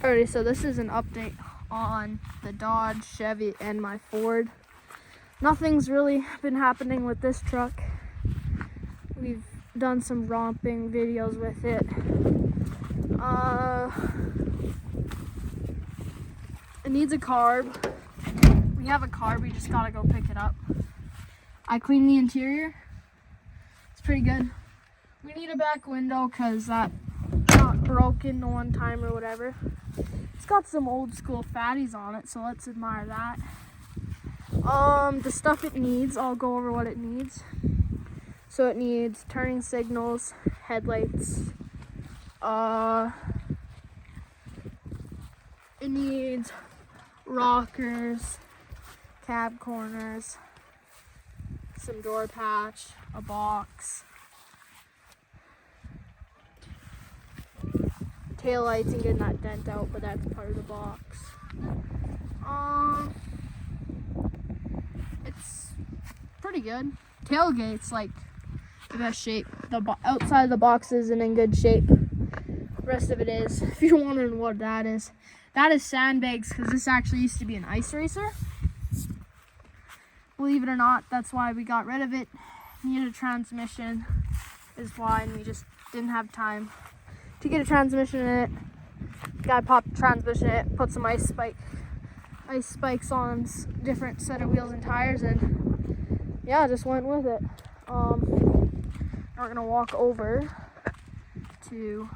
Alrighty, so this is an update on the Dodge, Chevy, and my Ford. Nothing's really been happening with this truck. We've done some romping videos with it. It needs a carb. We have a carb, we just gotta go pick it up. I cleaned the interior. It's pretty good. We need a back window because that got broken the one time or whatever. It's got some old school fatties on it, so let's admire that. The stuff it needs, I'll go over what it needs. So it needs turning signals, headlights, it needs rockers, cab corners, some door patch, a box, tail lights and getting that dent out, but that's part of the box. It's pretty good. Tailgate's like the best shape. The outside of the box isn't in good shape. The rest of it is. If you're wondering what that is sandbags, because this actually used to be an ice racer. Believe it or not, that's why we got rid of it. Needed a transmission is why, and we just didn't have time to get a transmission in it. Guy popped the transmission in it, put some ice spikes on different set of wheels and tires, and yeah, just went with it. We're gonna walk over to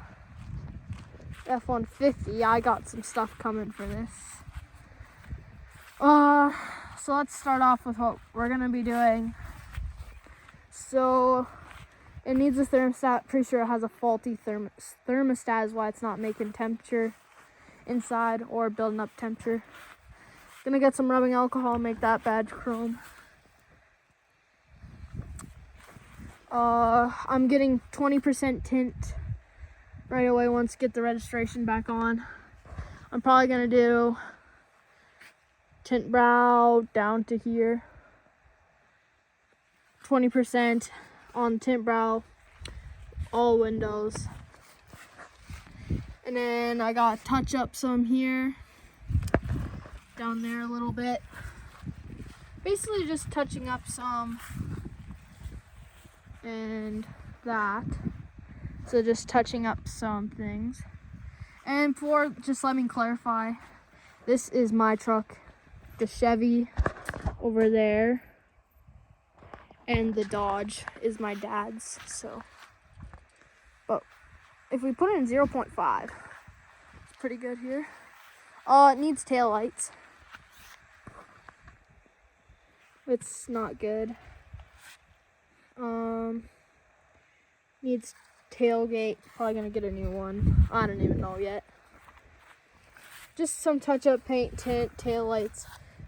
F-150. I got some stuff coming for this. So let's start off with what we're gonna be doing. So it needs a thermostat. Pretty sure it has a faulty thermostat is why it's not making temperature inside or building up temperature. Gonna get some rubbing alcohol, make that badge chrome. I'm getting 20% tint right away once I get the registration back on. I'm probably gonna do tint brow down to here. 20% on tint brow, all windows. And then I got touch up some here, down there a little bit. Basically just touching up some and that. So just touching up some things. And just let me clarify, this is my truck. The Chevy over there and the Dodge is my dad's. So, but if we put it in 0.5, it's pretty good here. It needs tail lights. It's not good. Needs tailgate. Probably gonna get a new one. I don't even know yet. Just some touch-up paint, tint, tail lights,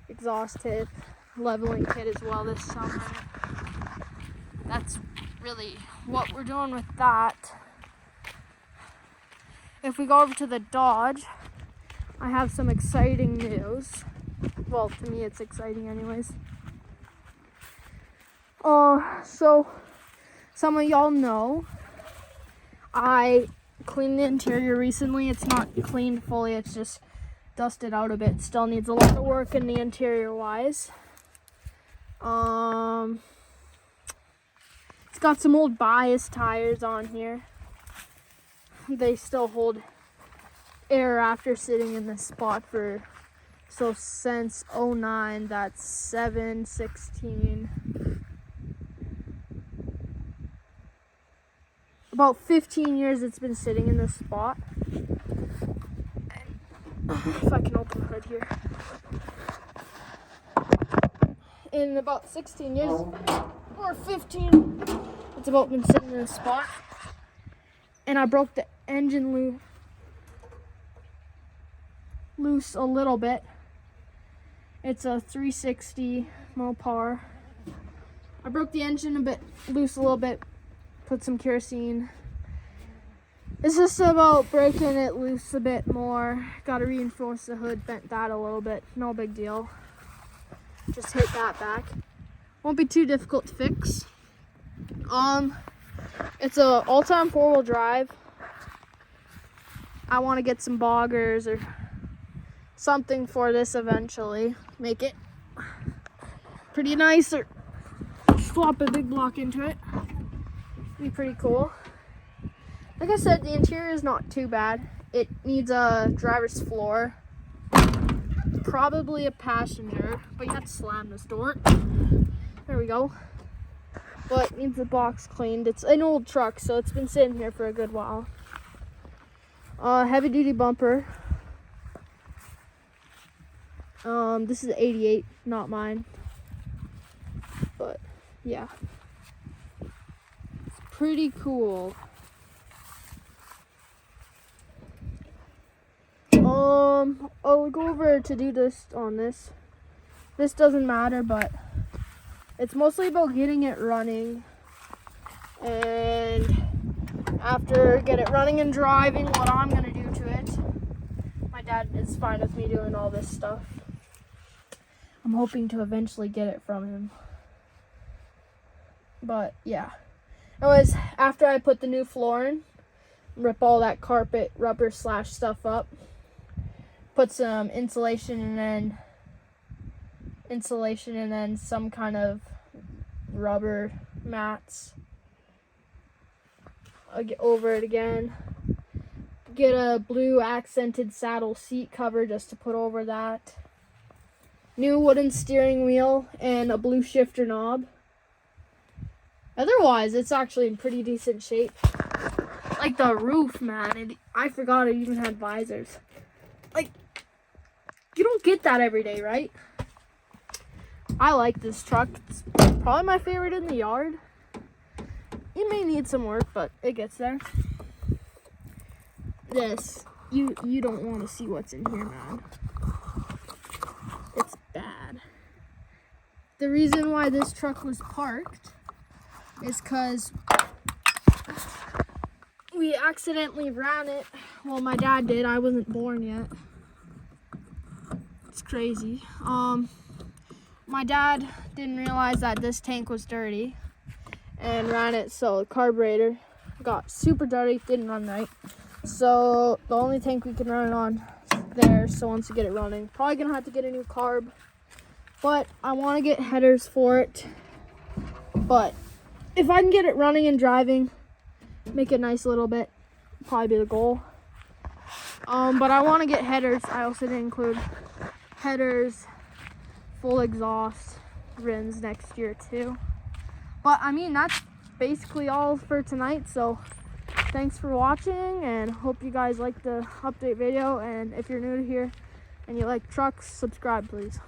exhaust tip, leveling kit as well this summer. That's really what we're doing with that. If we go over to the Dodge, I have some exciting news. Well, to me it's exciting anyways. So some of y'all know I cleaned the interior recently. It's not cleaned fully, it's just dusted out a bit. Still needs a lot of work in the interior wise. It's got some old bias tires on here. They still hold air after sitting in this spot for, so since 09, that's 7-16. About 15 years it's been sitting in this spot. If I can open the hood here. In about 16 years, or 15, it's about been sitting in this spot. And I broke the engine loose a little bit. It's a 360 Mopar. I broke the engine loose a little bit, put some kerosene. It's just about breaking it loose a bit more. Got to reinforce the hood, bent that a little bit. No big deal. Just hit that back. Won't be too difficult to fix. It's a all-time four-wheel drive. I want to get some boggers or something for this eventually. Make it pretty nice, or swap a big block into it. Be pretty cool. Like I said, the interior is not too bad. It needs a driver's floor, probably a passenger, but you have to slam this door. There we go. But it needs the box cleaned. It's an old truck, so it's been sitting here for a good while. Heavy duty bumper. This is 88, not mine. But yeah, it's pretty cool. I'll go over to do this on this. This doesn't matter, but it's mostly about getting it running. And after get it running and driving, what I'm gonna do to it. My dad is fine with me doing all this stuff. I'm hoping to eventually get it from him. But yeah. Anyways, after I put the new floor in, rip all that carpet rubber slash stuff up. Put some insulation and then some kind of rubber mats. I'll get over it again. Get a blue accented saddle seat cover just to put over that. New wooden steering wheel and a blue shifter knob. Otherwise, it's actually in pretty decent shape. Like the roof, man. I forgot it even had visors. Like, you don't get that every day, right? I like this truck. It's probably my favorite in the yard. It may need some work, but it gets there. This, you don't want to see what's in here, man. It's bad. The reason why this truck was parked is because we accidentally ran it. Well, my dad did. I wasn't born yet. It's crazy. My dad didn't realize that this tank was dirty and ran it, so the carburetor got super dirty, didn't run right. So the only tank we can run it on is there. So once we get it running, probably gonna have to get a new carb, but I want to get headers for it. But if I can get it running and driving, make it nice a little bit, probably be the goal. But I want to get headers. I also didn't include headers, full exhaust, rims next year too. But I mean, that's basically all for tonight. So thanks for watching, and hope you guys like the update video. And if you're new to here and you like trucks, subscribe please.